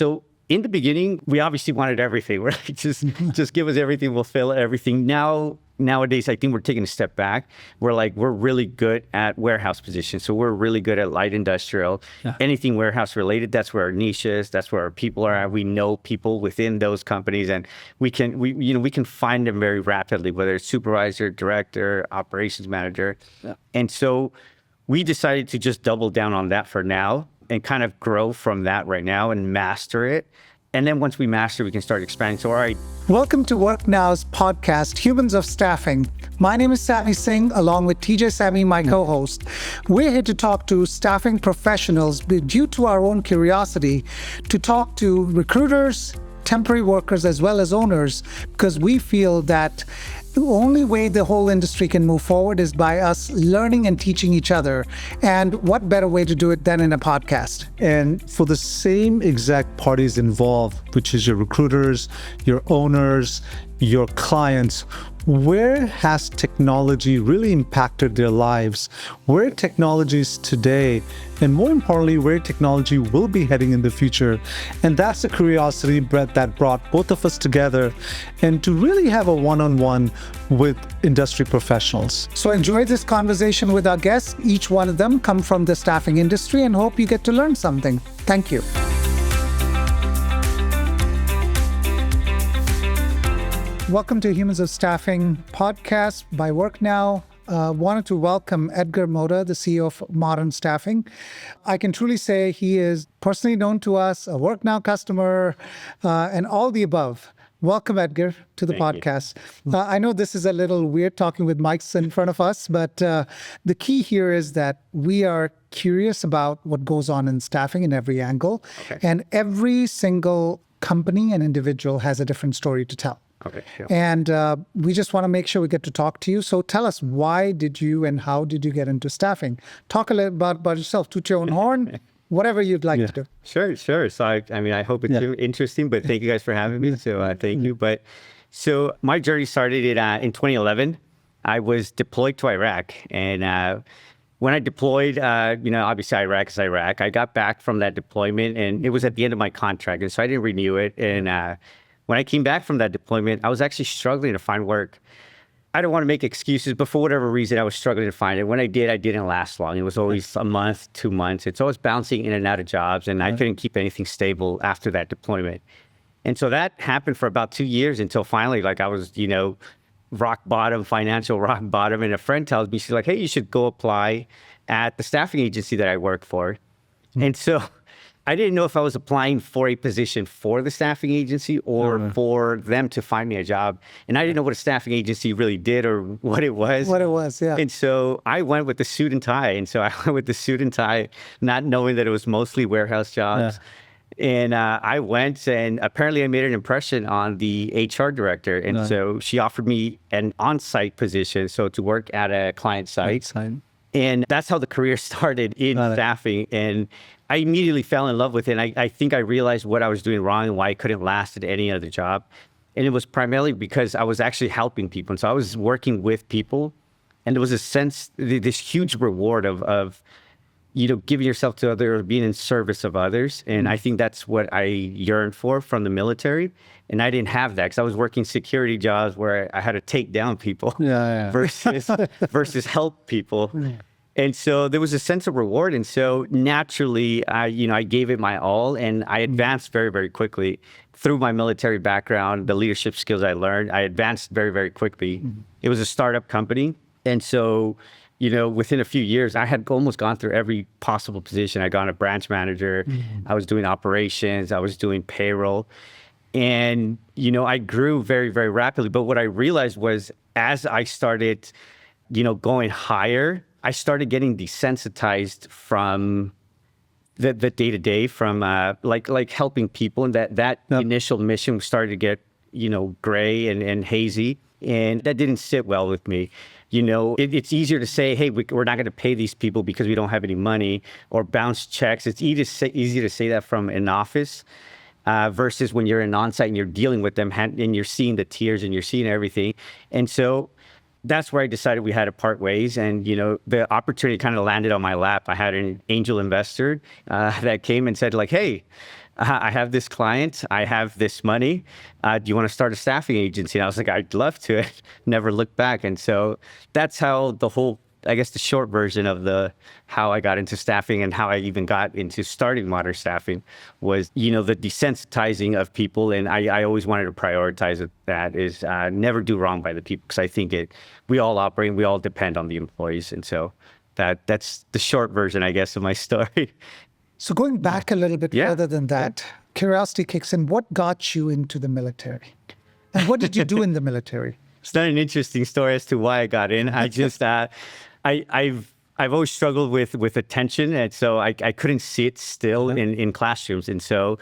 So in the beginning, we obviously wanted everything. We're like, just give us everything. We'll fill everything. Nowadays, I think we're taking a step back. We're really good at warehouse positions. So we're really good at light industrial, anything warehouse related. That's where our niche is. That's where our people are at. We know people within those companies, and we can find them very rapidly, whether it's supervisor, director, operations manager. Yeah. And so we decided to just double down on that for now and kind of grow from that right now and master it. And then once we master, we can start expanding. So, all right. Welcome to Work Now's podcast, Humans of Staffing. My name is Savvy Singh, along with TJ Savvy, my co-host. We're here to talk to staffing professionals due to our own curiosity, to talk to recruiters, temporary workers, as well as owners, because we feel that the only way the whole industry can move forward is by us learning and teaching each other. And what better way to do it than in a podcast? And for the same exact parties involved, which is your recruiters, your owners, your clients, where has technology really impacted their lives? Where technology is today, and more importantly, where technology will be heading in the future. And that's the curiosity, Brett, that brought both of us together and to really have a one-on-one with industry professionals. So enjoy this conversation with our guests. Each one of them come from the staffing industry, and hope you get to learn something. Thank you. Welcome to Humans of Staffing podcast by Work Now. Wanted to welcome Edgar Mota, the CEO of MDRN Staffing. I can truly say he is personally known to us, a Work Now customer, and all the above. Welcome, Edgar, to the podcast. I know this is a little weird talking with mics in front of us, but the key here is that we are curious about what goes on in staffing in every angle. Okay. And every single company and individual has a different story to tell. Okay, sure. And we just want to make sure we get to talk to you. So tell us, why did you and how did you get into staffing? Talk a little about yourself, toot your own horn, whatever you'd like to do. Sure. So I hope it's interesting, but thank you guys for having me. So thank you. But so my journey started in 2011. I was deployed to Iraq, and when I deployed, obviously Iraq is Iraq. I got back from that deployment, and it was at the end of my contract, and so I didn't renew it. And when I came back from that deployment, I was actually struggling to find work. I don't want to make excuses, but for whatever reason, I was struggling to find it. When I did, I didn't last long. It was always a month, 2 months. It's always bouncing in and out of jobs, and I couldn't keep anything stable after that deployment. And so that happened for about 2 years until finally, I was, rock bottom, financial rock bottom. And a friend tells me, she's like, hey, you should go apply at the staffing agency that I work for. And so I didn't know if I was applying for a position for the staffing agency or for them to find me a job. And I didn't know what a staffing agency really did or what it was. Yeah. And so I went with the suit and tie. And so I went with the suit and tie, not knowing that it was mostly warehouse jobs. Yeah. And I went, and apparently I made an impression on the HR director. And so she offered me an on-site position, so to work at a client site. And that's how the career started in staffing. And I immediately fell in love with it. And I think I realized what I was doing wrong and why I couldn't last at any other job. And it was primarily because I was actually helping people. And so I was working with people, and there was a sense, this huge reward of giving yourself to others, being in service of others. And I think that's what I yearned for from the military. And I didn't have that because I was working security jobs where I had to take down people versus help people. And so there was a sense of reward. And so naturally, I gave it my all, and I advanced very, very quickly through my military background, the leadership skills I learned. I advanced very, very quickly. It was a startup company. And so, within a few years, I had almost gone through every possible position. I got a branch manager. I was doing operations. I was doing payroll. And, I grew very, very rapidly. But what I realized was, as I started, going higher, I started getting desensitized from the day-to-day, from like helping people. And that initial mission started to get, gray and hazy. And that didn't sit well with me. It's easier to say, hey, we're not going to pay these people because we don't have any money, or bounce checks. It's easy to say that from an office versus when you're in on-site and you're dealing with them and you're seeing the tears and you're seeing everything. And so that's where I decided we had to part ways. And, the opportunity kind of landed on my lap. I had an angel investor that came and said, hey, I have this client, I have this money. Do you want to start a staffing agency? And I was like, I'd love to. Never looked back. And so that's how the whole, I guess the short version of how I got into staffing and how I even got into starting Modern Staffing was, the desensitizing of people. And I always wanted to prioritize that is never do wrong by the people, because I think we all operate, we all depend on the employees. And so that's the short version, I guess, of my story. So going back a little bit further than that, curiosity kicks in. What got you into the military? And what did you do in the military? It's not an interesting story as to why I got in. I just, I've always struggled with attention. And so I couldn't sit still in classrooms. And so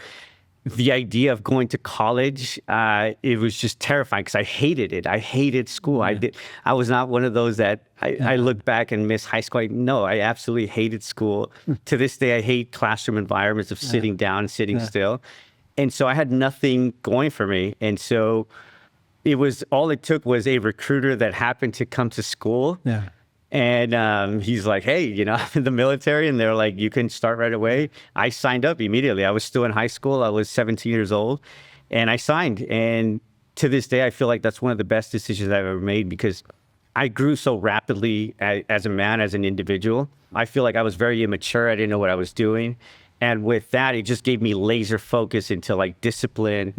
the idea of going to college, it was just terrifying because I hated it. I hated school. I was not one of those that I look back and miss high school. No, I absolutely hated school. To this day, I hate classroom environments of sitting down and sitting still. And so I had nothing going for me. And so all it took was a recruiter that happened to come to school. Yeah. And he's like, hey, I'm in the military. And they're like, you can start right away. I signed up immediately. I was still in high school. I was 17 years old. And I signed. And to this day, I feel like that's one of the best decisions I've ever made, because I grew so rapidly as a man, as an individual. I feel like I was very immature. I didn't know what I was doing. And with that, it just gave me laser focus into discipline,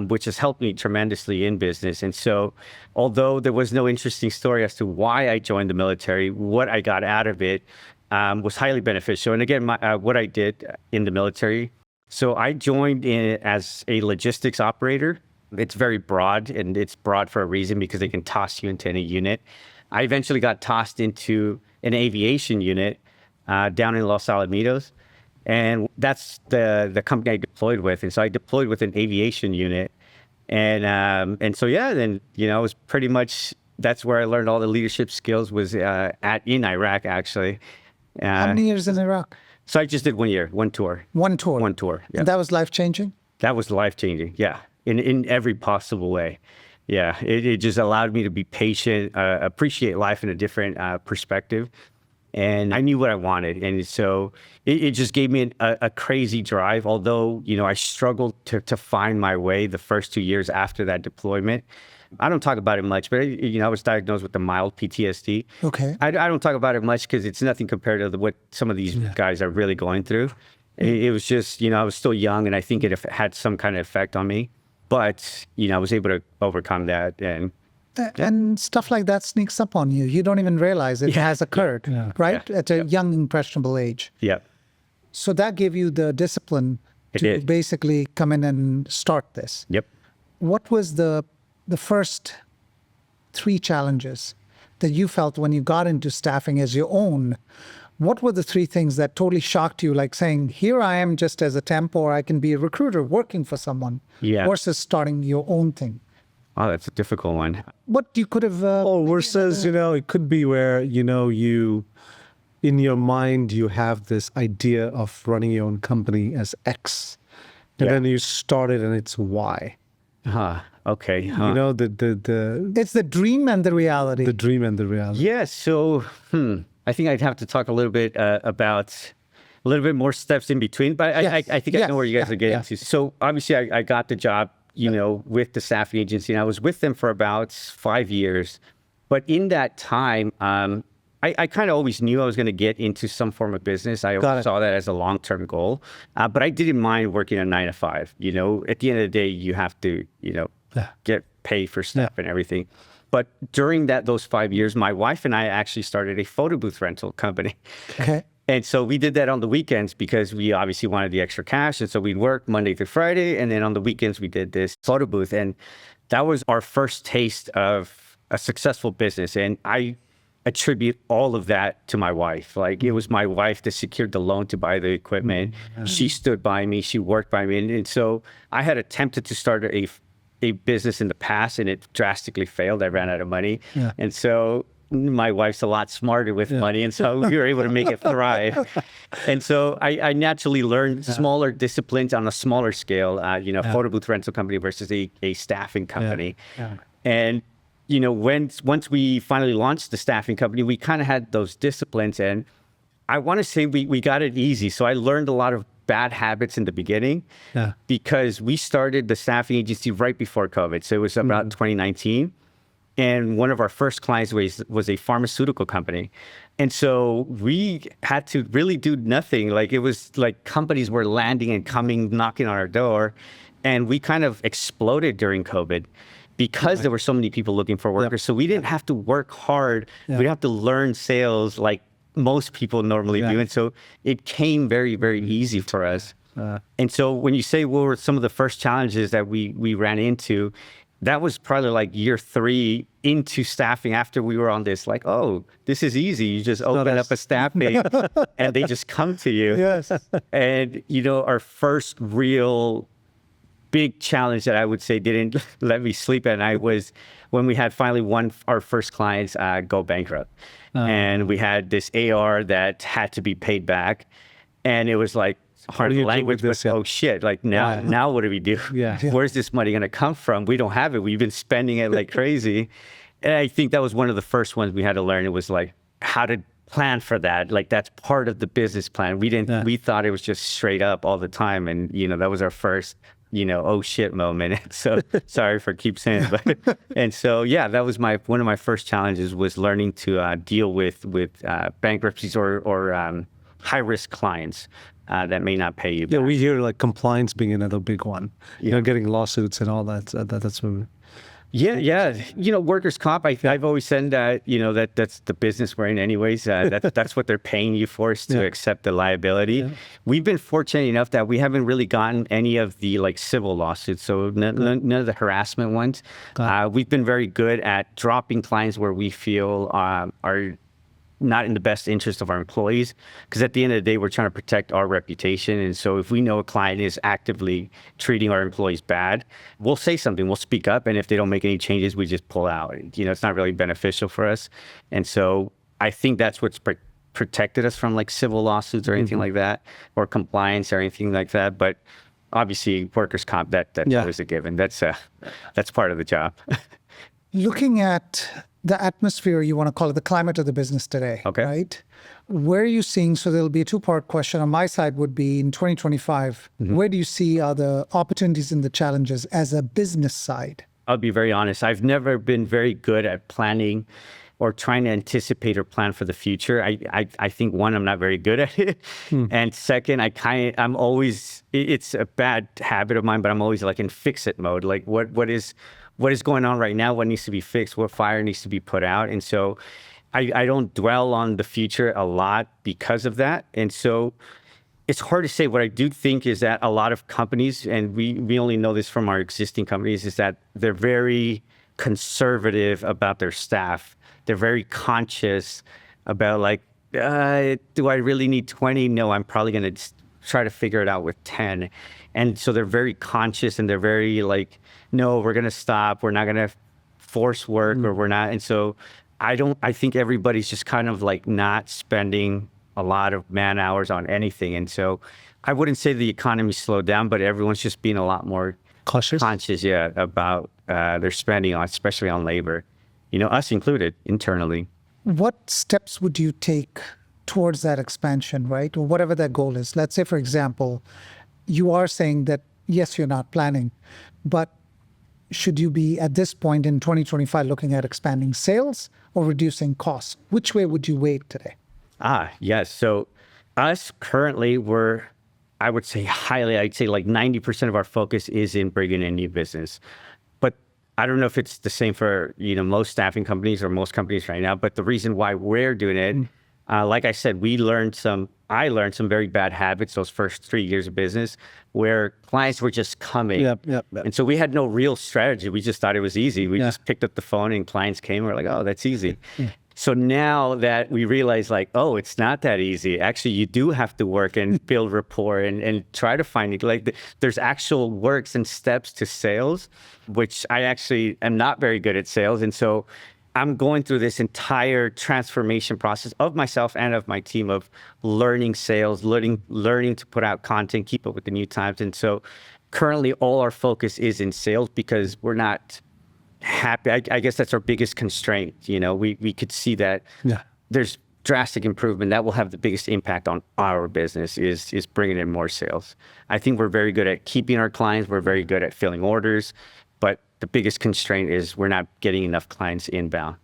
which has helped me tremendously in business. And so although there was no interesting story as to why I joined the military, what I got out of it was highly beneficial. And again, what I did in the military, so I joined in as a logistics operator. It's very broad, and it's broad for a reason, because they can toss you into any unit. I eventually got tossed into an aviation unit down in Los Alamitos. And that's the company I deployed with. And so I deployed with an aviation unit. And so, then, it was pretty much, that's where I learned all the leadership skills, was in Iraq, actually. How many years in Iraq? So I just did 1 year, one tour. One tour? One tour, yeah. And that was life-changing? That was life-changing, yeah, in every possible way. Yeah, it just allowed me to be patient, appreciate life in a different perspective. And I knew what I wanted. And so it just gave me a crazy drive. Although, I struggled to find my way the first 2 years after that deployment. I don't talk about it much, but I was diagnosed with a mild PTSD. Okay. I don't talk about it much because it's nothing compared to what some of these guys are really going through. It was just, I was still young, and I think it had some kind of effect on me. But, I was able to overcome that. And stuff like that sneaks up on you. You don't even realize it has occurred, right? At a young, impressionable age. Yeah. So that gave you the discipline to basically come in and start this. Yep. What was the first 3 challenges that you felt when you got into staffing as your own? What were the 3 things that totally shocked you, like saying, here I am just as a temp, or I can be a recruiter working for someone, versus starting your own thing? Oh, that's a difficult one. What you could have... versus, it could be where, you, in your mind, you have this idea of running your own company as X. And then you start it and it's Y. Okay. It's the dream and the reality. The dream and the reality. Yeah, so I think I'd have to talk a little bit about a little bit more steps in between, but I think I know where you guys are getting to. So obviously I got the job, with the staffing agency, and I was with them for about 5 years. But in that time, I kind of always knew I was going to get into some form of business. I always saw that as a long-term goal. But I didn't mind working a 9 to 5. At the end of the day, you have to, get paid for stuff and everything. But during those 5 years, my wife and I actually started a photo booth rental company. Okay. And so we did that on the weekends because we obviously wanted the extra cash. And so we'd work Monday through Friday. And then on the weekends, we did this photo booth. And that was our first taste of a successful business. And I attribute all of that to my wife. Like, it was my wife that secured the loan to buy the equipment. She stood by me. She worked by me. And so I had attempted to start a business in the past, and it drastically failed. I ran out of money. And so my wife's a lot smarter with money, and so we were able to make it thrive. And so I naturally learned smaller disciplines on a smaller scale, photo booth rental company versus a staffing company. And, once we finally launched the staffing company, we kind of had those disciplines, and I want to say we got it easy. So I learned a lot of bad habits in the beginning Yeah. because we started the staffing agency right before COVID. So it was about 2019. And one of our first clients was a pharmaceutical company. And so we had to really do nothing. Like it was like companies were landing and coming, knocking on our door. And we kind of exploded during COVID because there were so many people looking for workers. So we didn't have to work hard. We didn't have to learn sales like most people normally do. And so it came very, very easy for us. And so when you say what were some of the first challenges that we ran into, that was probably like year 3 into staffing after we were on this, like, oh, this is easy. You just open up a staffing and they just come to you. Yes. And, you know, our first real big challenge that I would say didn't let me sleep at night was when we had finally our first clients go bankrupt. And we had this AR that had to be paid back. And it was like, hard language, but oh shit, like now what do we do? Where's this money going to come from? We don't have it. We've been spending it like crazy. And I think that was one of the first ones we had to learn. It was like how to plan for that. Like that's part of the business plan. We thought it was just straight up all the time. And, you know, that was our first, you know, oh shit moment. So sorry for keep saying it, but, and so, yeah, that was one of my first challenges was learning to deal with bankruptcies or high risk clients. That may not pay you back. Yeah, we hear like compliance being another big one. You know, getting lawsuits and all that. That's what. Yeah. You know, workers' comp. I've always said that. You know, that's the business we're in, anyways. That's what they're paying you for is to accept the liability. We've been fortunate enough that we haven't really gotten any of the like civil lawsuits. So none of the harassment ones. We've been very good at dropping clients where we feel are not in the best interest of our employees, because at the end of the day, we're trying to protect our reputation. And so if we know a client is actively treating our employees bad, we'll say something, we'll speak up. And if they don't make any changes, we just pull out. You know, it's not really beneficial for us. And so I think that's what's protected us from like civil lawsuits or anything like that, or compliance or anything like that. But obviously workers' comp, that's always a given. That's part of the job. Looking at the atmosphere, you want to call it the climate of the business today, right? Where are you seeing, so there'll be a two-part question on my side would be in 2025, where do you see are the opportunities and the challenges as a business side? I'll be very honest. I've never been very good at planning or trying to anticipate or plan for the future. I think one, I'm not very good at it. And second, I'm always, it's a bad habit of mine, but I'm always like in fix it mode. Like what is going on right now? What needs to be fixed? What fire needs to be put out? And so I don't dwell on the future a lot because of that. And so it's hard to say. What I do think is that a lot of companies, and we only know this from our existing companies, is that they're very conservative about their staff. They're very conscious about like, do I really need 20? No, I'm probably going to try to figure it out with 10. And so they're very conscious and they're very like, no, we're going to stop. We're not going to force work or we're not. And so I think everybody's just kind of like not spending a lot of man hours on anything. And so I wouldn't say the economy slowed down, but everyone's just being a lot more conscious, about their spending on, especially on labor, you know, us included internally. What steps would you take towards that expansion, right? Or whatever that goal is. Let's say, for example, you are saying that, yes, you're not planning, but should you be at this point in 2025 looking at expanding sales or reducing costs? Which way would you weight today? Yes. So us currently I would say like 90% of our focus is in bringing in new business. But I don't know if it's the same for, you know, most staffing companies or most companies right now, but the reason why we're doing it, like I said, I learned some very bad habits those first 3 years of business where clients were just coming. And so we had no real strategy. We just thought it was easy. We just picked up the phone and clients came. We're like, oh, that's easy. So now that we realize like, oh, it's not that easy. Actually, you do have to work and build rapport and try to find it. Like there's actual works and steps to sales, which I actually am not very good at sales. And so I'm going through this entire transformation process of myself and of my team of learning sales, learning to put out content, keep up with the new times. And so currently all our focus is in sales because we're not happy. I guess that's our biggest constraint. You know, we could see that there's drastic improvement that will have the biggest impact on our business is bringing in more sales. I think we're very good at keeping our clients. We're very good at filling orders, but the biggest constraint is we're not getting enough clients inbound.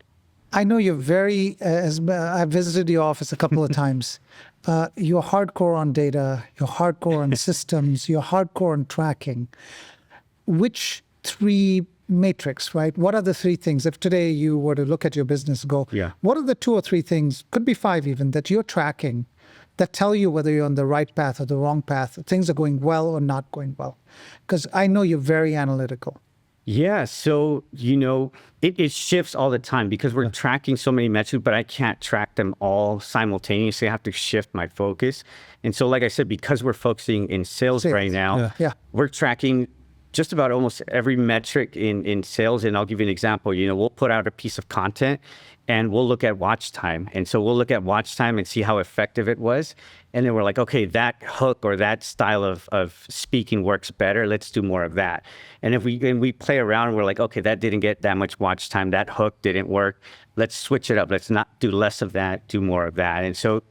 I know you're very, as I've visited your office a couple of times. You're hardcore on data, you're hardcore on systems, you're hardcore on tracking. Which three matrix, right? What are the three things? If today you were to look at your business and go, what are the 2 or 3 things, could be 5 even, that you're tracking that tell you whether you're on the right path or the wrong path, things are going well or not going well? Because I know you're very analytical. Yeah, so, it shifts all the time because we're tracking so many metrics, but I can't track them all simultaneously. I have to shift my focus. And so, like I said, because we're focusing in sales right now, we're tracking just about almost every metric in sales. And I'll give you an example. We'll put out a piece of content and we'll look at watch time. And so we'll look at watch time and see how effective it was. And then we're like, okay, that hook or that style of speaking works better. Let's do more of that. And if we play around, we're like, okay, that didn't get that much watch time. That hook didn't work. Let's switch it up. Let's not do less of that, do more of that. And so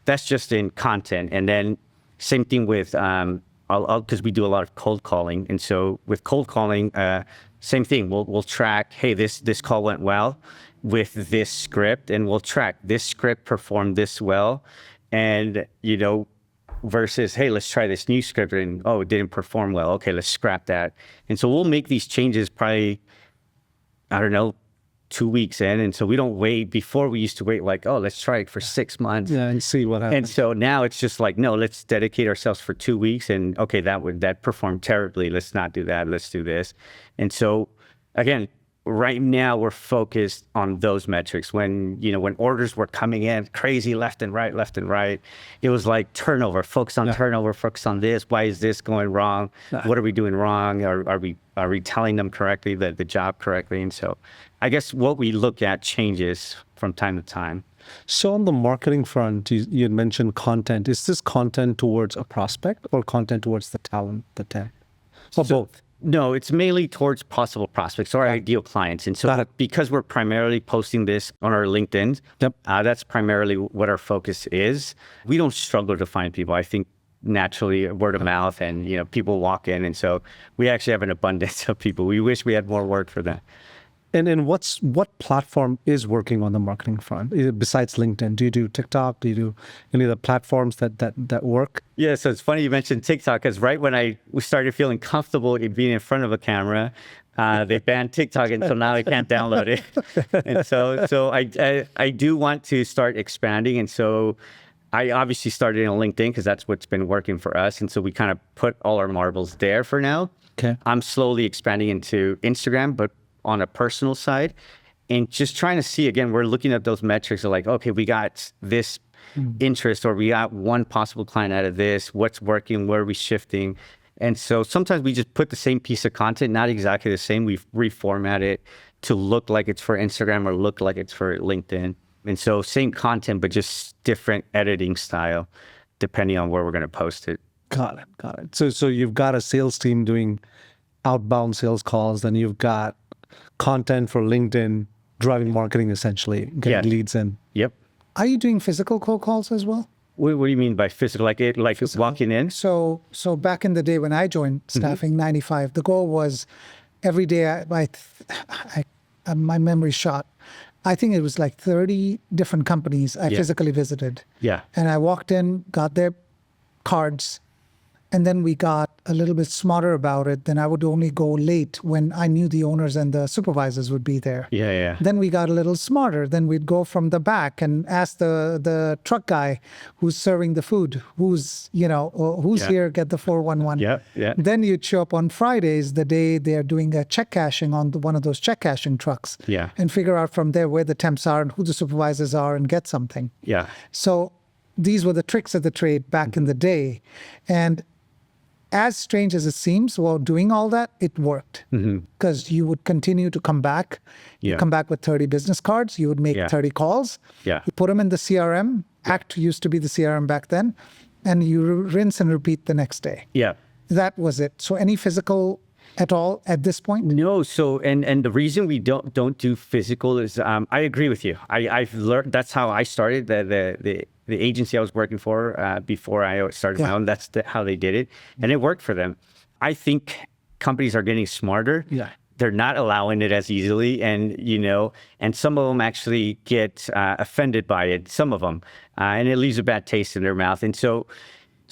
that's just in content. And then same thing with, because we do a lot of cold calling. And so with cold calling, same thing. We'll track, hey, this call went well with this script, and we'll track this script performed this well. And, versus, hey, let's try this new script and, oh, it didn't perform well. Okay, let's scrap that. And so we'll make these changes probably, 2 weeks in. And so we don't wait. Before we used to wait like, oh, let's try it for 6 months. Yeah, and see what happens. And so now it's just like, no, let's dedicate ourselves for 2 weeks. And okay, that performed terribly. Let's not do that. Let's do this. And so again, right now we're focused on those metrics. When orders were coming in crazy left and right, it was like turnover, focus on turnover, focus on this. Why is this going wrong? What are we doing wrong? Are we telling them correctly, the job correctly? And so I guess what we look at changes from time to time. So on the marketing front, you had mentioned content. Is this content towards a prospect or content towards the talent, the tech? Or both? No, it's mainly towards possible prospects or ideal clients. And so because we're primarily posting this on our LinkedIn, that's primarily what our focus is. We don't struggle to find people. I think naturally word of mouth and, people walk in. And so we actually have an abundance of people. We wish we had more work for that. And what platform is working on the marketing front besides LinkedIn? Do you do TikTok? Do you do any of the platforms that work? Yeah, so it's funny you mentioned TikTok because right when we started feeling comfortable in being in front of a camera, they banned TikTok, and so now I can't download it. And so I do want to start expanding, and so I obviously started on LinkedIn because that's what's been working for us, and so we kind of put all our marbles there for now. Okay, I'm slowly expanding into Instagram, but on a personal side, and just trying to see, again, we're looking at those metrics of like, okay, we got this interest or we got one possible client out of this, what's working, where are we shifting? And so sometimes we just put the same piece of content, not exactly the same, we reformat it to look like it's for Instagram or look like it's for LinkedIn. And so same content, but just different editing style, depending on where we're going to post it. Got it. So you've got a sales team doing outbound sales calls, then you've got content for LinkedIn, driving marketing essentially, getting leads in. Yep. Are you doing physical cold calls as well? What do you mean by physical? Like physical. Walking in? So back in the day when I joined staffing, 95, the goal was every day, my memory's shot. I think it was like 30 different companies I physically visited. Yeah. And I walked in, got their cards, and then we got a little bit smarter about it. Then I would only go late when I knew the owners and the supervisors would be there. Yeah. Then we got a little smarter. Then we'd go from the back and ask the truck guy who's serving the food, who's here, get the 411. Yeah. Then you'd show up on Fridays, the day they're doing a check cashing on one of those check cashing trucks. Yeah. And figure out from there where the temps are and who the supervisors are and get something. Yeah. So these were the tricks of the trade back in the day. And as strange as it seems, while doing all that, it worked. Because you would continue to come back. You come back with 30 business cards. You would make 30 calls. Yeah. You put them in the CRM. Act used to be the CRM back then. And you rinse and repeat the next day. Yeah. That was it. So any physical at all at this point? No, so and the reason we don't do physical is I agree with you. I've learned that's how I started the agency I was working for before I started my own. That's how they did it, and it worked for them. I think companies are getting smarter. Yeah. They're not allowing it as easily, and and some of them actually get offended by it. Some of them, and it leaves a bad taste in their mouth. And so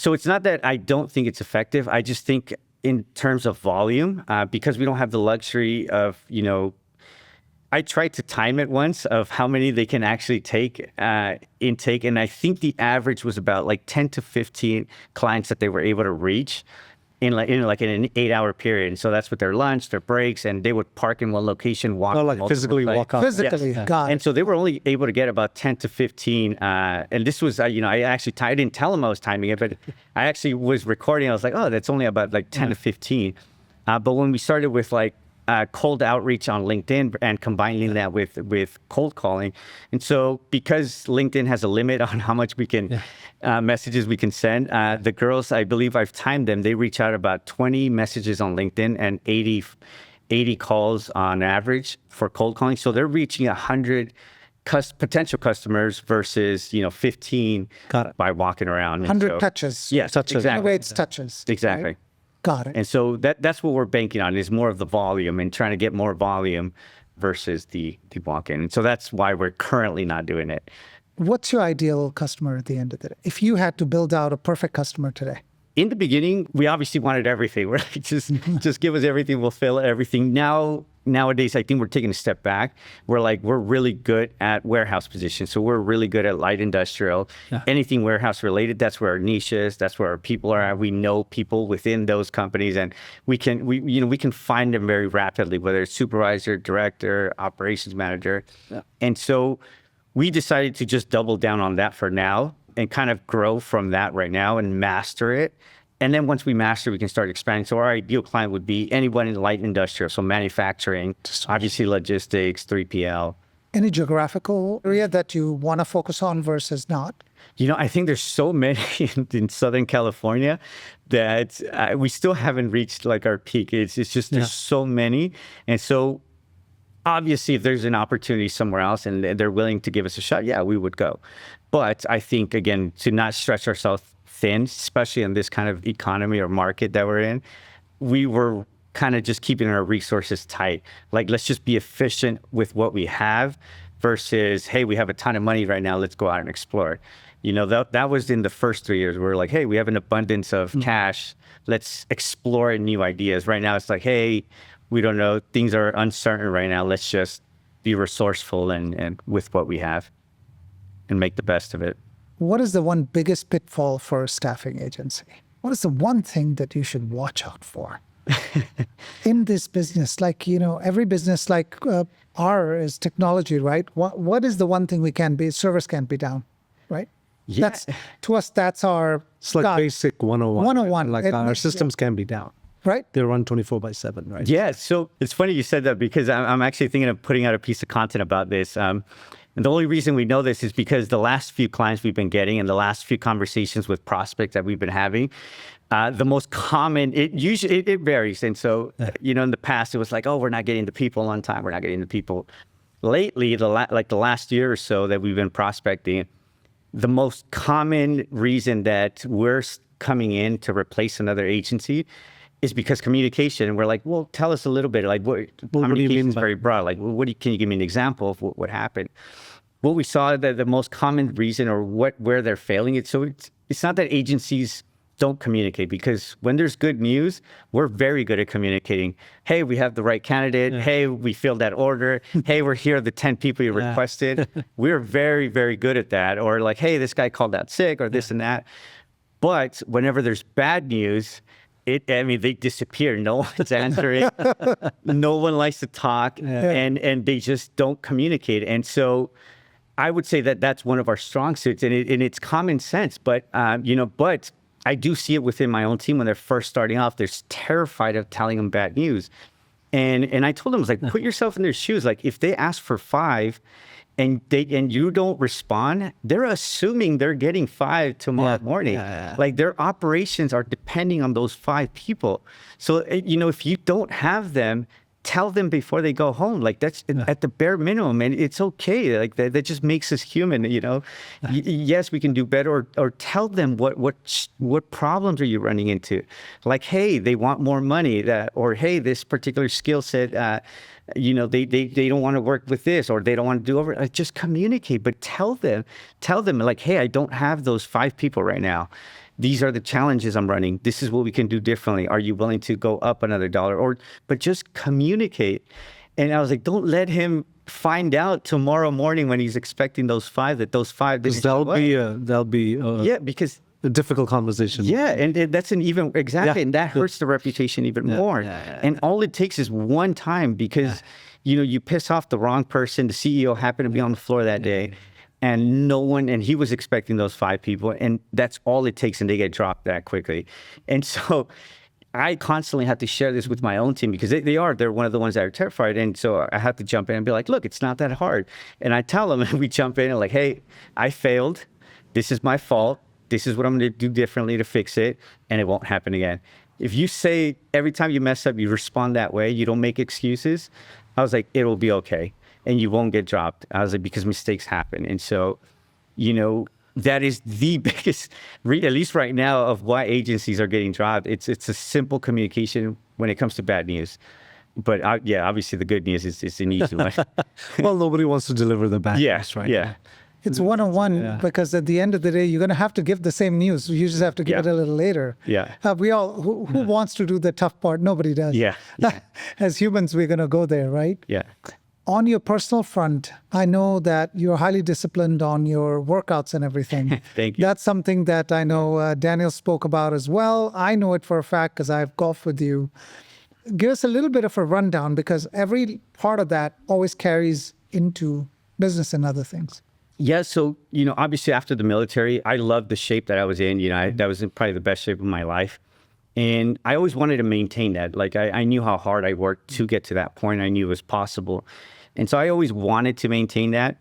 it's not that I don't think it's effective. I just think in terms of volume, because we don't have the luxury of I tried to time it once of how many they can actually take intake, and I think the average was about like 10 to 15 clients that they were able to reach in an 8-hour period. And so that's with their lunch, their breaks, and they would park in one location, walk. Oh, like physically walk out. Physically, got it. And so they were only able to get about 10 to 15. And this was, I didn't tell them I was timing it, but I actually was recording. I was like, oh, that's only about like 10 to 15. But when we started with cold outreach on LinkedIn and combining that with cold calling. And so because LinkedIn has a limit on how much we can messages we can send, the girls, I believe I've timed them, they reach out about 20 messages on LinkedIn and 80 calls on average for cold calling. So they're reaching 100 potential customers versus 15 by walking around. 100 touches. Yes, touches. Exactly. In a way, it's touches. Exactly. Right? Got it. And so that's what we're banking on, is more of the volume and trying to get more volume versus the walk-in. And so that's why we're currently not doing it. What's your ideal customer at the end of the day? If you had to build out a perfect customer today? In the beginning, we obviously wanted everything. We're like, just give us everything, we'll fill everything. Nowadays, I think we're taking a step back. We're really good at warehouse positions. So we're really good at light industrial. Yeah. Anything warehouse related, that's where our niche is. That's where our people are at. We know people within those companies, and we can find them very rapidly, whether it's supervisor, director, operations manager. Yeah. And so we decided to just double down on that for now and kind of grow from that right now and master it. And then once we master, we can start expanding. So our ideal client would be anyone in light industrial, so manufacturing, obviously logistics, 3PL. Any geographical area that you want to focus on versus not? I think there's so many in Southern California that we still haven't reached our peak. It's just there's so many. And so obviously if there's an opportunity somewhere else and they're willing to give us a shot, yeah, we would go. But I think, again, to not stretch ourselves thin, especially in this kind of economy or market that we're in, we were kind of just keeping our resources tight. Let's just be efficient with what we have versus, hey, we have a ton of money right now, let's go out and explore. That was in the first 3 years. We were like, hey, we have an abundance of cash, let's explore new ideas. Right now, it's like, hey, we don't know, things are uncertain right now, let's just be resourceful and with what we have and make the best of it. What is the one biggest pitfall for a staffing agency? What is the one thing that you should watch out for in this business? Every business ours is technology, right? What is the one thing service can't be down, right? Yeah. That's our... It's like basic 101. 101. Our systems can be down. Right. They run 24/7, right? Yeah. So it's funny you said that because I'm actually thinking of putting out a piece of content about this. And the only reason we know this is because the last few clients we've been getting and the last few conversations with prospects that we've been having, the most common, it varies. And so, in the past, it was like, oh, we're not getting the people on time. We're not getting the people. Lately, the last year or so that we've been prospecting, the most common reason that we're coming in to replace another agency is because communication. We're like, well, tell us a little bit. Communication is very broad. Can you give me an example of what happened? What we saw that the most common reason or where they're failing it. So it's not that agencies don't communicate, because when there's good news, we're very good at communicating. Hey, we have the right candidate. Yeah. Hey, we filled that order. Hey, we're here, the 10 people you requested. We're very, very good at that. Or hey, this guy called out sick or this and that. But whenever there's bad news, they disappear. No one's answering. No one likes to talk, and they just don't communicate. And so I would say that that's one of our strong suits, and it's common sense. But but I do see it within my own team when they're first starting off. They're terrified of telling them bad news. And I told them, I was like, put yourself in their shoes. Like if they ask for 5 and you don't respond, they're assuming they're getting 5 tomorrow morning. Like their operations are depending on those 5 people. So, if you don't have them, tell them before they go home. Like that's at the bare minimum, and it's okay. Like that just makes us human. Yes, we can do better, or tell them what problems are you running into. Like, hey, they want more money, or hey, this particular skill set. They don't want to work with this, or they don't want to do over. Like, just communicate, but tell them like, hey, I don't have those 5 people right now. These are the challenges I'm running. This is what we can do differently. Are you willing to go up another $1? But just communicate. And I was like, don't let him find out tomorrow morning when he's expecting those 5 that those 5 didn't show up. That'll be because a difficult conversation. Yeah, and that's and that hurts the reputation even more. And all it takes is one time, because you piss off the wrong person. The CEO happened to be on the floor that day. And he was expecting those 5 people, and that's all it takes, and they get dropped that quickly. And so I constantly have to share this with my own team, because they're one of the ones that are terrified. And so I have to jump in and be like, look, it's not that hard. And I tell them, and we jump in and like, hey, I failed. This is my fault. This is what I'm going to do differently to fix it, and it won't happen again. If you say every time you mess up, you respond that way, you don't make excuses, I was like, it will be okay. And you won't get dropped. I was like, because mistakes happen. And so, that is the biggest, at least right now, of why agencies are getting dropped. It's a simple communication when it comes to bad news. But obviously the good news is an easy one. Well, nobody wants to deliver the bad news, right? Yeah. It's one-on-one, because at the end of the day, you're going to have to give the same news. You just have to give it a little later. Yeah. Who wants to do the tough part? Nobody does. Yeah. As humans, we're going to go there, right? Yeah. On your personal front, I know that you're highly disciplined on your workouts and everything. Thank you. That's something that I know Daniel spoke about as well. I know it for a fact because I've golfed with you. Give us a little bit of a rundown, because every part of that always carries into business and other things. Yeah, so, obviously after the military, I loved the shape that I was in. That was probably the best shape of my life. And I always wanted to maintain that. Like, I knew how hard I worked to get to that point. I knew it was possible. And so I always wanted to maintain that.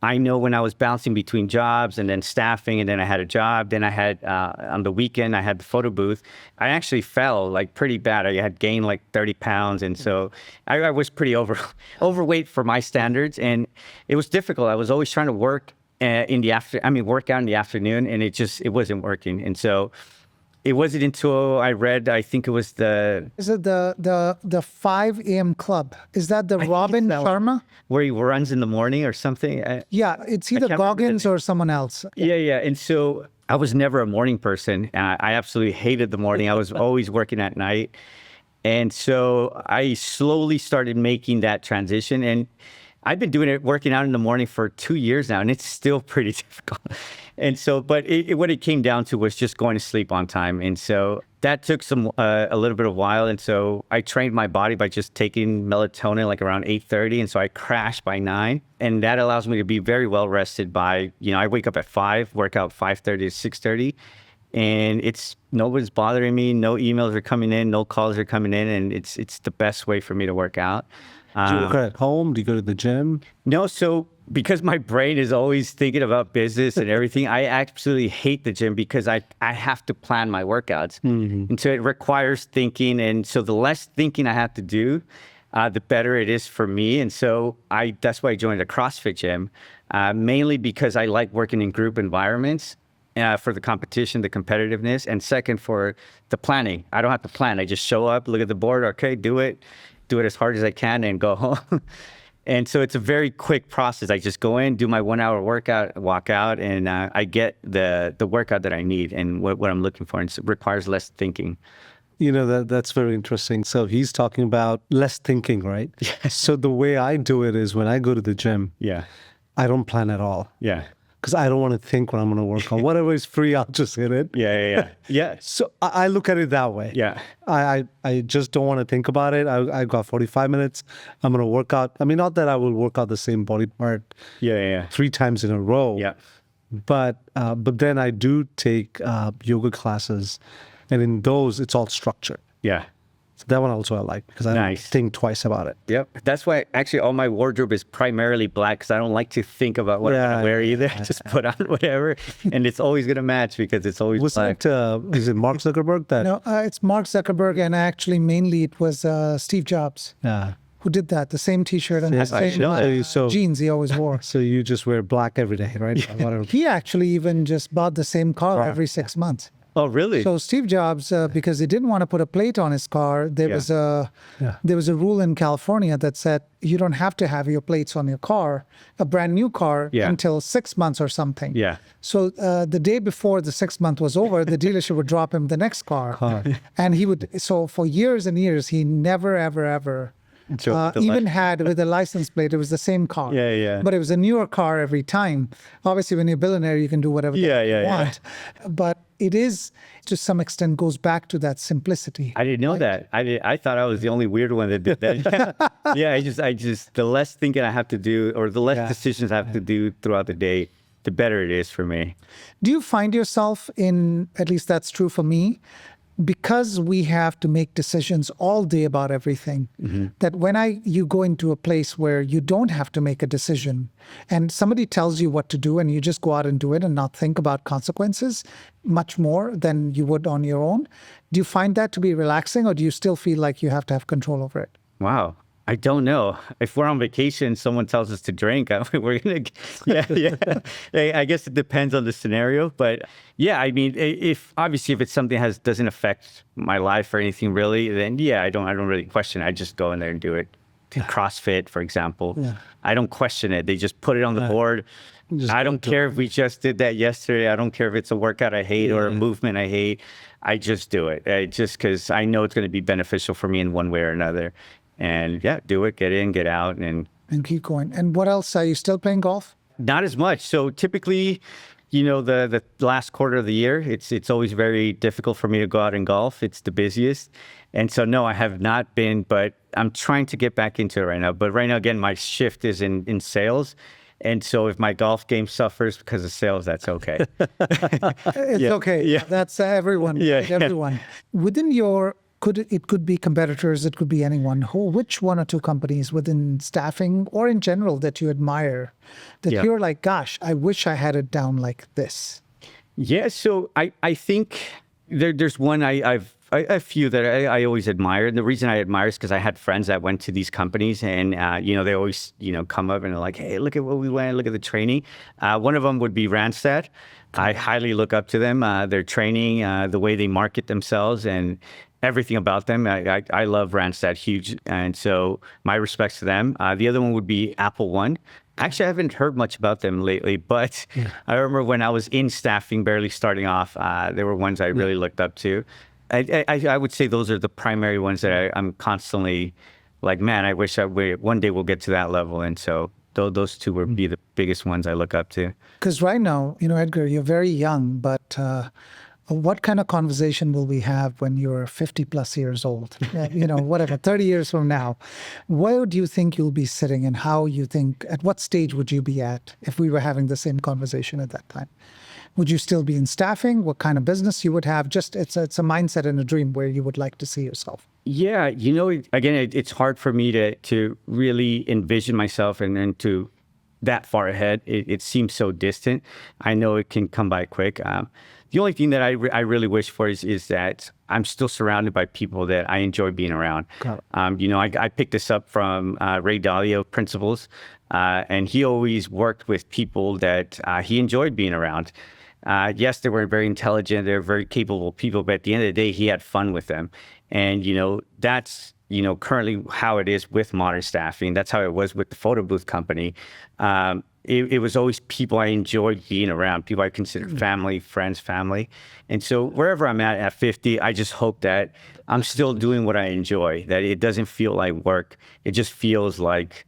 I know when I was bouncing between jobs and then staffing, and then I had a job, then I had, on the weekend, I had the photo booth. I actually fell like pretty bad. I had gained like 30 pounds. And so I was pretty overweight for my standards. And it was difficult. I was always trying to work work out in the afternoon, and it wasn't working. And so it wasn't until I read, I think it was Is it the 5 a.m. club? Is that the Robin Sharma? Where he runs in the morning or something? Yeah, it's either Goggins or someone else. Yeah. And so I was never a morning person. I absolutely hated the morning. I was always working at night. And so I slowly started making that transition. And I've been working out in the morning for 2 years now, and it's still pretty difficult. And so, but what it came down to was just going to sleep on time. And so that took a little bit of while. And so I trained my body by just taking melatonin like around 8:30. And so I crashed by 9. And that allows me to be very well rested by, I wake up at 5, work out 5:30 to 6:30. And nobody's bothering me. No emails are coming in, no calls are coming in. And it's the best way for me to work out. Do you work at home? Do you go to the gym? No, so because my brain is always thinking about business and everything, I absolutely hate the gym, because I have to plan my workouts. Mm-hmm. And so it requires thinking. And so the less thinking I have to do, the better it is for me. And so that's why I joined a CrossFit gym, mainly because I like working in group environments. For the competition, the competitiveness, and second, for the planning. I don't have to plan. I just show up, look at the board, okay, do it as hard as I can, and go home. And so it's a very quick process. I just go in, do my 1 hour workout, walk out, and I get the workout that I need and what I'm looking for. And it requires less thinking. That's very interesting. So he's talking about less thinking, right? Yeah. So the way I do it is when I go to the gym, I don't plan at all. Yeah. Because I don't want to think what I'm going to work on. Whatever is free, I'll just hit it. Yeah. So I look at it that way. Yeah. I just don't want to think about it. I got 45 minutes. I'm going to work out. I mean, not that I will work out the same body part 3 times in a row. Yeah. But then I do take yoga classes. And in those, it's all structured. Yeah. So that one also I like because I don't Nice. think twice about it. Yep. That's why actually all my wardrobe is primarily black because I don't like to think about what I'm Yeah, going to wear either. I just put on whatever and it's always going to match because it's always black. Is it Mark Zuckerberg that? No, it's Mark Zuckerberg, and actually, mainly it was Steve Jobs Yeah. who did that. The same T-shirt and the same jeans he always wore. So you just wear black every day, right? Whatever. He actually even just bought the same car every 6 months. Oh, really? So Steve Jobs, because he didn't want to put a plate on his car, there was a rule in California that said you don't have to have your plates on your car, a brand new car, until 6 months or something. Yeah. So the day before the 6 month was over, the dealership would drop him the next car, and he would. So for years and years, he never ever. Even had with a license plate, it was the same car. Yeah. But it was a newer car every time. Obviously, when you're a billionaire, you can do whatever you want. But it is, to some extent, goes back to that simplicity. I didn't know that. I thought I was the only weird one that did that. I just the less thinking I have to do, or the less decisions I have to do throughout the day, the better it is for me. Do you find yourself in, at least that's true for me, because we have to make decisions all day about everything, that when you go into a place where you don't have to make a decision and somebody tells you what to do and you just go out and do it and not think about consequences much more than you would on your own, do you find that to be relaxing, or do you still feel like you have to have control over it? Wow. I don't know. If we're on vacation, someone tells us to drink, we're going to, I guess it depends on the scenario. But yeah, I mean, if it's something that doesn't affect my life or anything really, then I don't really question it. I just go in there and do it. CrossFit, for example. I don't question it. They just put it on the board. I don't care if we just did that yesterday. I don't care if it's a workout I hate or a movement I hate. I just do it. Just because I know it's going to be beneficial for me in one way or another. And do it, get in, get out, and keep going. And what else? Are you still playing golf? Not as much. So typically, the last quarter of the year, it's always very difficult for me to go out and golf. It's the busiest. And so, no, I have not been, but I'm trying to get back into it right now. But right now, again, my shift is in sales. And so if my golf game suffers because of sales, that's okay. It's okay. Yeah. That's everyone. Everyone. Within your... It could be competitors, it could be anyone. Which one or two companies within staffing or in general that you admire, that you're like, gosh, I wish I had it down like this? Yeah, so I think there's one I've a few that I always admire. And the reason I admire is because I had friends that went to these companies and, they always, come up and they're like, hey, look at what we went, look at the training. One of them would be Randstad. I highly look up to them, their training, the way they market themselves and everything about them. I love Randstad huge. And so my respects to them. The other one would be Apple One. Actually, I haven't heard much about them lately, but I remember when I was in staffing, barely starting off, there were ones I really looked up to. I would say those are the primary ones that I'm constantly like, man, I wish one day we'll get to that level. And so those two would be the biggest ones I look up to. Because right now, Edgar, you're very young, but what kind of conversation will we have when you're 50 plus years old? 30 years from now, where do you think you'll be sitting, and at what stage would you be at if we were having the same conversation at that time? Would you still be in staffing? What kind of business you would have? Just it's a mindset and a dream where you would like to see yourself. Yeah, again, it's hard for me to really envision myself and to that far ahead. It seems so distant. I know it can come by quick. The only thing that I really wish for is that I'm still surrounded by people that I enjoy being around. I picked this up from Ray Dalio Principles, and he always worked with people that he enjoyed being around. Yes, they were very intelligent, they're very capable people, but at the end of the day, he had fun with them. And, that's, currently how it is with Modern Staffing. That's how it was with the photo booth company. It was always people I enjoyed being around, people I consider family, friends, family. And so wherever I'm at 50, I just hope that I'm still doing what I enjoy, that it doesn't feel like work. It just feels like,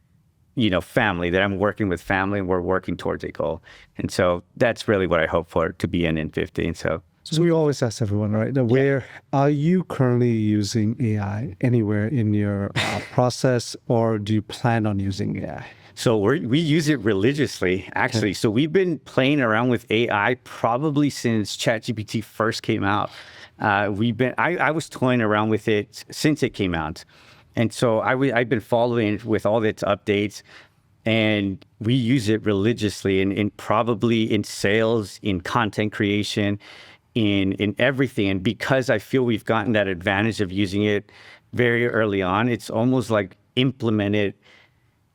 family, that I'm working with family and we're working towards a goal. And so that's really what I hope for to be in 50. So we always ask everyone, right? Where are you currently using AI anywhere in your process, or do you plan on using AI? So we use it religiously, actually. So we've been playing around with AI probably since ChatGPT first came out. I was toying around with it since it came out. And so I've been following it with all its updates, and we use it religiously in probably in sales, in content creation, in everything. And because I feel we've gotten that advantage of using it very early on, it's almost like implemented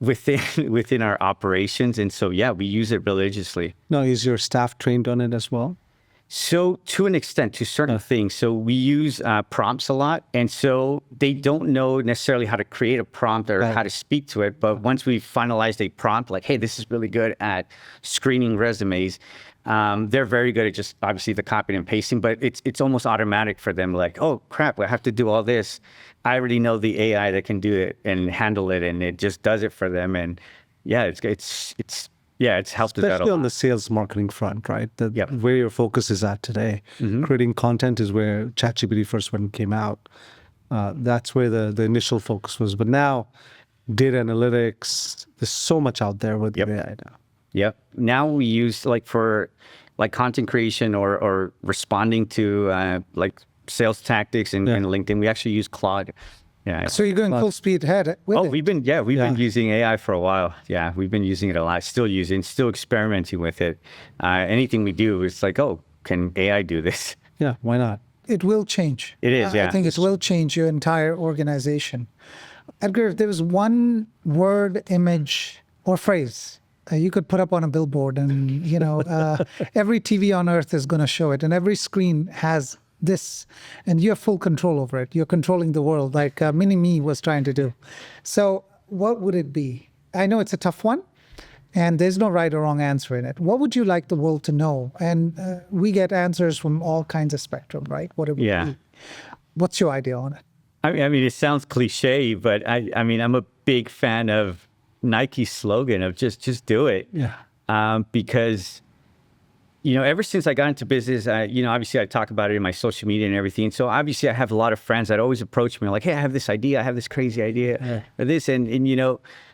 within our operations. And so, yeah, we use it religiously. Now, is your staff trained on it as well? So to an extent, to certain things. So we use prompts a lot. And so they don't know necessarily how to create a prompt or how to speak to it. But once we've finalized a prompt, like, hey, this is really good at screening resumes, they're very good at just obviously the copying and pasting, but it's almost automatic for them. Like, oh crap, I have to do all this. I already know the AI that can do it and handle it, and it just does it for them. And yeah, it's helped us out a Especially lot. on the sales marketing front, right? Where your focus is at today. Creating content is where ChatGPT first when it came out. That's where the initial focus was. But now, data analytics, there's so much out there with AI now. Yep. Now we use for content creation or responding to sales tactics in LinkedIn. We actually use Claude. Yeah. So you're going full speed ahead with it? We've been using AI for a while. Yeah, we've been using it a lot. Still experimenting with it. Anything we do, it's like, oh, can AI do this? Yeah, why not? It will change. It is, yeah. I think it will change your entire organization. Edgar, if there was one word, image, or phrase you could put up on a billboard, and every TV on earth is going to show it, and every screen has this, and you have full control over it. You're controlling the world, like Mini-Me was trying to do. So what would it be? I know it's a tough one, and there's no right or wrong answer in it. What would you like the world to know? And we get answers from all kinds of spectrum, right? What it would be. What's your idea on it? I mean, it sounds cliche, but I mean, I'm a big fan of Nike's slogan of just do it. Yeah. Because ever since I got into business, obviously I talk about it in my social media and everything. So obviously I have a lot of friends that always approach me like, hey, I have this idea. I have this crazy idea or this. And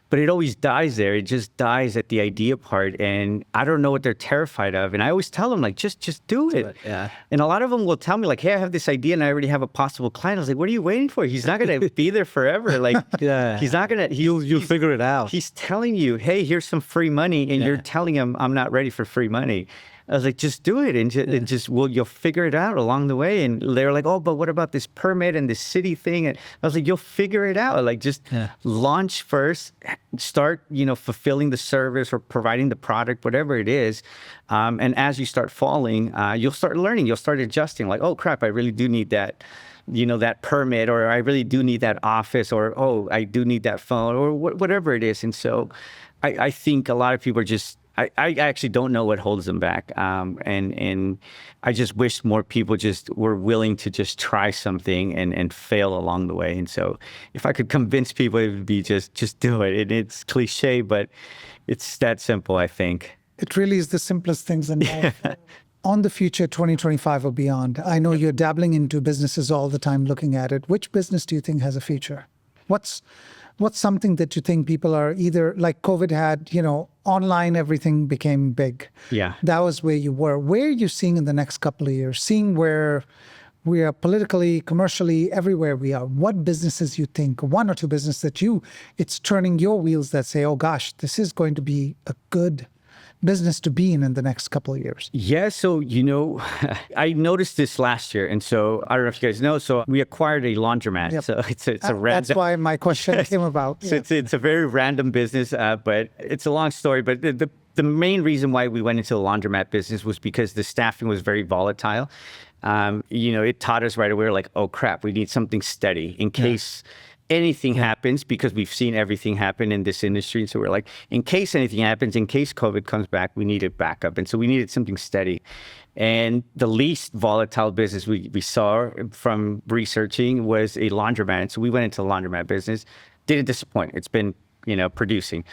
but it always dies there. It just dies at the idea part. And I don't know what they're terrified of. And I always tell them, like, just do it. Yeah. And a lot of them will tell me, like, hey, I have this idea and I already have a possible client. I was like, what are you waiting for? He's not going to be there forever. Like, he's not going to, you'll figure it out. He's telling you, hey, here's some free money. And you're telling him, I'm not ready for free money. I was like, just do it, and you'll figure it out along the way. And they're like, oh, but what about this permit and this city thing? And I was like, you'll figure it out. Like, just launch first, start, fulfilling the service or providing the product, whatever it is. And as you start falling, you'll start learning, you'll start adjusting. Like, oh crap, I really do need that, that permit, or I really do need that office, or oh, I do need that phone, or whatever it is. And so, I think a lot of people are just. I actually don't know what holds them back. And I just wish more people just were willing to just try something and fail along the way. And so if I could convince people, it would be just do it. And it's cliche, but it's that simple, I think. It really is the simplest things in life. On the future, 2025 or beyond, I know you're dabbling into businesses all the time, looking at it. Which business do you think has a future? What's something that you think people are either, like COVID had, online, everything became big. Yeah. That was where you were. Where are you seeing in the next couple of years? Seeing where we are politically, commercially, everywhere we are. What businesses you think, one or two businesses that it's turning your wheels that say, oh gosh, this is going to be a good business to be in the next couple of years? Yeah, so, I noticed this last year. And so, I don't know if you guys know, so we acquired a laundromat. Yep. So it's a random... That's why my question came about. So it's a very random business, but it's a long story. But the main reason why we went into the laundromat business was because the staffing was very volatile. It taught us right away, we're like, oh crap, we need something steady in case... anything happens, because we've seen everything happen in this industry. So we're like, in case anything happens, in case COVID comes back, we needed backup. And so we needed something steady. And the least volatile business we saw from researching was a laundromat. So we went into the laundromat business. Didn't disappoint. It's been, producing.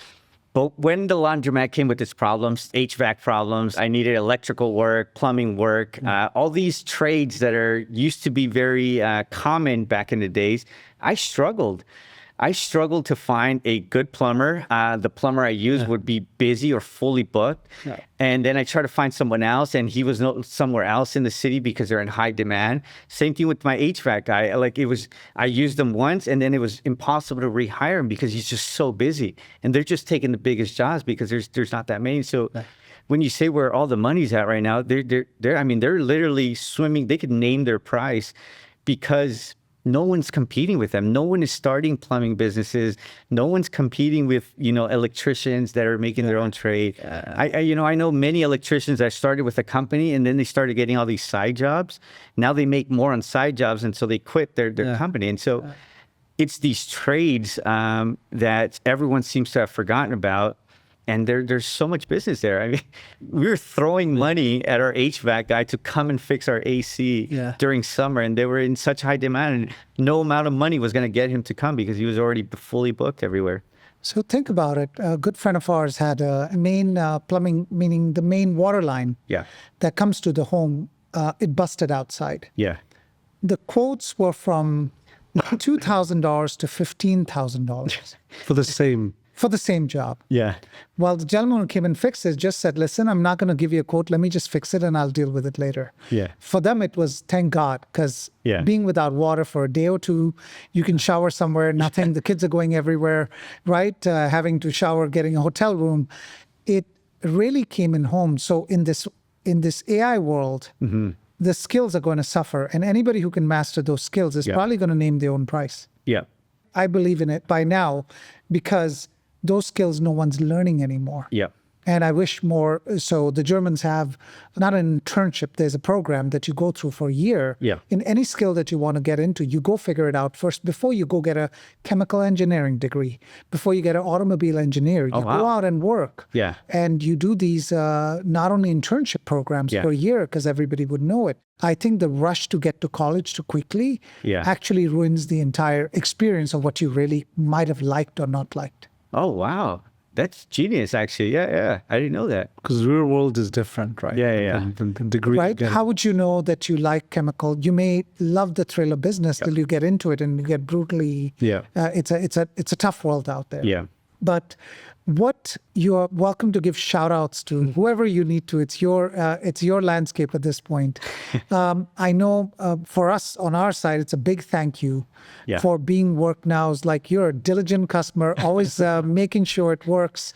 But when the laundromat came with its problems, HVAC problems, I needed electrical work, plumbing work, all these trades that used to be very common back in the days, I struggled. I struggled to find a good plumber. The plumber I used would be busy or fully booked. Yeah. And then I tried to find someone else, and he was somewhere else in the city because they're in high demand. Same thing with my HVAC guy. Like I used him once, and then it was impossible to rehire him because he's just so busy. And they're just taking the biggest jobs because there's not that many. So when you say where all the money's at right now, they're literally swimming. They could name their price because no one's competing with them. No one is starting plumbing businesses. No one's competing with, electricians that are making their own trade. I know many electricians that started with a company and then they started getting all these side jobs. Now they make more on side jobs, and so they quit their company. And so it's these trades that everyone seems to have forgotten about. And there's so much business there. I mean, we were throwing money at our HVAC guy to come and fix our AC during summer, and they were in such high demand, and no amount of money was going to get him to come because he was already fully booked everywhere. So think about it. A good friend of ours had a main plumbing, meaning the main water line that comes to the home. It busted outside. Yeah. The quotes were from $2,000 to $15,000 For the same job. Yeah. Well, the gentleman who came and fixed it just said, listen, I'm not going to give you a quote. Let me just fix it and I'll deal with it later. Yeah. For them, it was thank God, because being without water for a day or two, you can shower somewhere, nothing. The kids are going everywhere, right? Having to shower, getting a hotel room. It really came in home. So in this AI world, the skills are going to suffer. And anybody who can master those skills is probably going to name their own price. Yeah. I believe in it by now because those skills no one's learning anymore. Yeah. And I wish more. So the Germans have not an internship. There's a program that you go through for a year. Yeah. In any skill that you want to get into, you go figure it out first before you go get a chemical engineering degree, before you get an automobile engineer. You go out and work. Yeah. And you do these not only internship programs for a year because everybody would know it. I think the rush to get to college too quickly actually ruins the entire experience of what you really might have liked or not liked. Oh, wow. That's genius, actually. Yeah. I didn't know that. Because real world is different, right? Yeah. The degree. Right? How would you know that you like chemical? You may love the thrill of business till you get into it and you get brutally. It's a tough world out there. Yeah. But what you're welcome to give shout outs to whoever you need to. It's your landscape at this point. I know for us on our side, it's a big thank you for being WorkNow's. Like, you're a diligent customer, always making sure it works,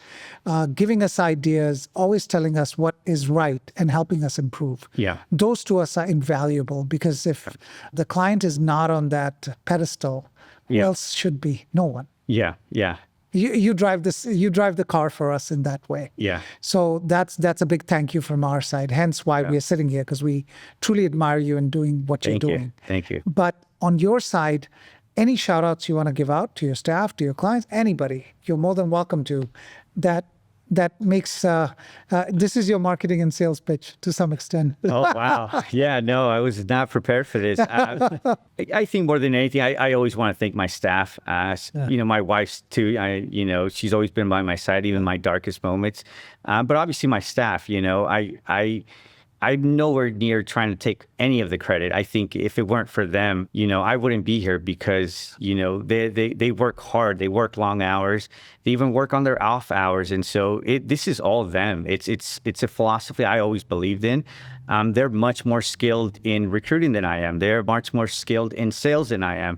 giving us ideas, always telling us what is right and helping us improve. Yeah. Those to us are invaluable because if the client is not on that pedestal, who else should be? No one. Yeah. You drive the car for us in that way. Yeah. So that's a big thank you from our side. Hence why we are sitting here, because we truly admire you in doing what you're doing. Thank you. But on your side, any shout outs you want to give out to your staff, to your clients, anybody, you're more than welcome to. That makes this is your marketing and sales pitch to some extent. Oh, wow. Yeah, no, I was not prepared for this. I think more than anything, I always want to thank my staff. My wife too. She's always been by my side, even my darkest moments. But obviously my staff, I'm nowhere near trying to take any of the credit. I think if it weren't for them, I wouldn't be here because, they work hard. They work long hours. They even work on their off hours. And so this is all them. It's a philosophy I always believed in. They're much more skilled in recruiting than I am. They're much more skilled in sales than I am.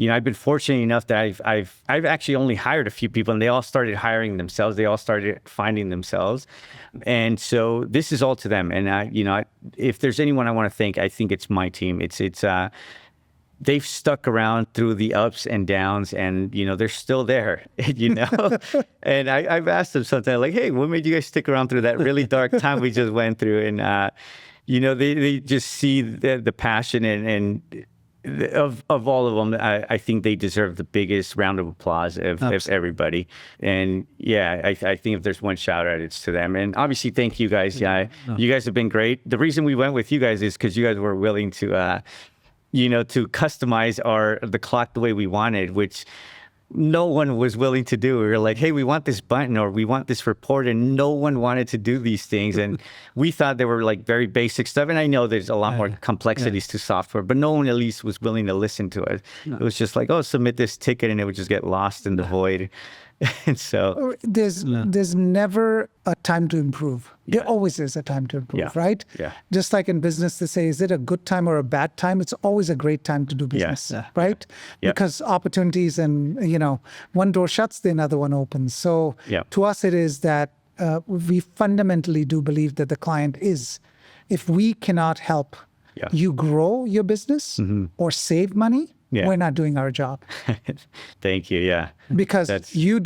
I've been fortunate enough that I've actually only hired a few people, and they all started hiring themselves. They all started finding themselves. And so this is all to them. And if there's anyone I want to thank, I think it's my team. They've stuck around through the ups and downs, and they're still there. And I've asked them sometimes, like, "Hey, what made you guys stick around through that really dark time we just went through?" And they just see the passion and of all of them. I think they deserve the biggest round of applause of everybody. And I think if there's one shout out, it's to them. And obviously, thank you guys. You guys have been great. The reason we went with you guys is because you guys were willing to to customize the clock the way we wanted, which no one was willing to do. We were like, hey, we want this button or we want this report, and no one wanted to do these things. And we thought they were like very basic stuff. And I know there's a lot more complexities to software, but no one at least was willing to listen to it. It was just like, oh, submit this ticket, and it would just get lost in the void. And so there's never a time to improve. There always is a time to improve, right? Yeah. Just like in business, they say, is it a good time or a bad time? It's always a great time to do business, right? Yeah. Because opportunities and, one door shuts, the another one opens. So to us, it is that we fundamentally do believe that the client is, if we cannot help you grow your business or save money, we're not doing our job. Thank you. Yeah. Because you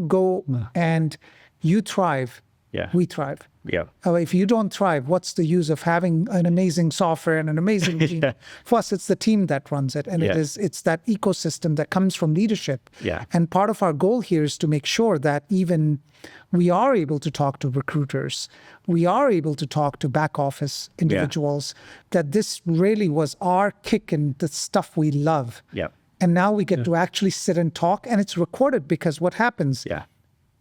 go and you thrive. Yeah. We thrive. Yeah. If you don't thrive, what's the use of having an amazing software and an amazing team? For us, it's the team that runs it. And it's that ecosystem that comes from leadership. Yeah. And part of our goal here is to make sure that even we are able to talk to recruiters, we are able to talk to back office individuals, that this really was our kick and the stuff we love. Yeah. And now we get to actually sit and talk, and it's recorded, because what happens,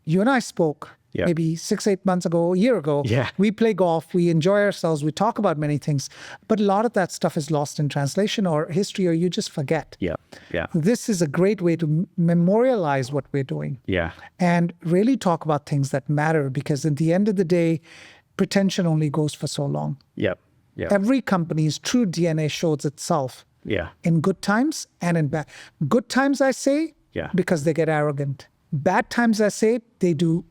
you and I spoke maybe 6-8 months ago, a year ago. Yeah. We play golf, we enjoy ourselves, we talk about many things, but a lot of that stuff is lost in translation or history, or you just forget. Yeah. Yeah. This is a great way to memorialize what we're doing. Yeah. And really talk about things that matter, because at the end of the day, pretension only goes for so long. Yep. Yeah. Every company's true DNA shows itself in good times and in bad. Good times, I say, because they get arrogant. Bad times, I say, they do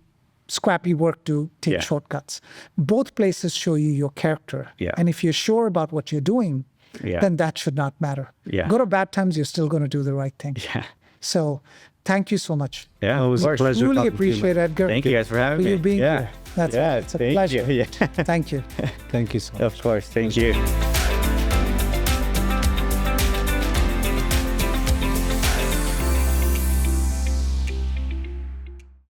scrappy work to take shortcuts. Both places show you your character. Yeah. And if you're sure about what you're doing, then that should not matter. Yeah. Good or bad times, you're still going to do the right thing. Yeah. So thank you so much. Yeah, it was a pleasure. Really talking to you, appreciate it, Edgar. Thank you guys for having For me. you being here. It's a thank pleasure. you. Yeah. Thank you. Thank you so much. Of course. Thank you.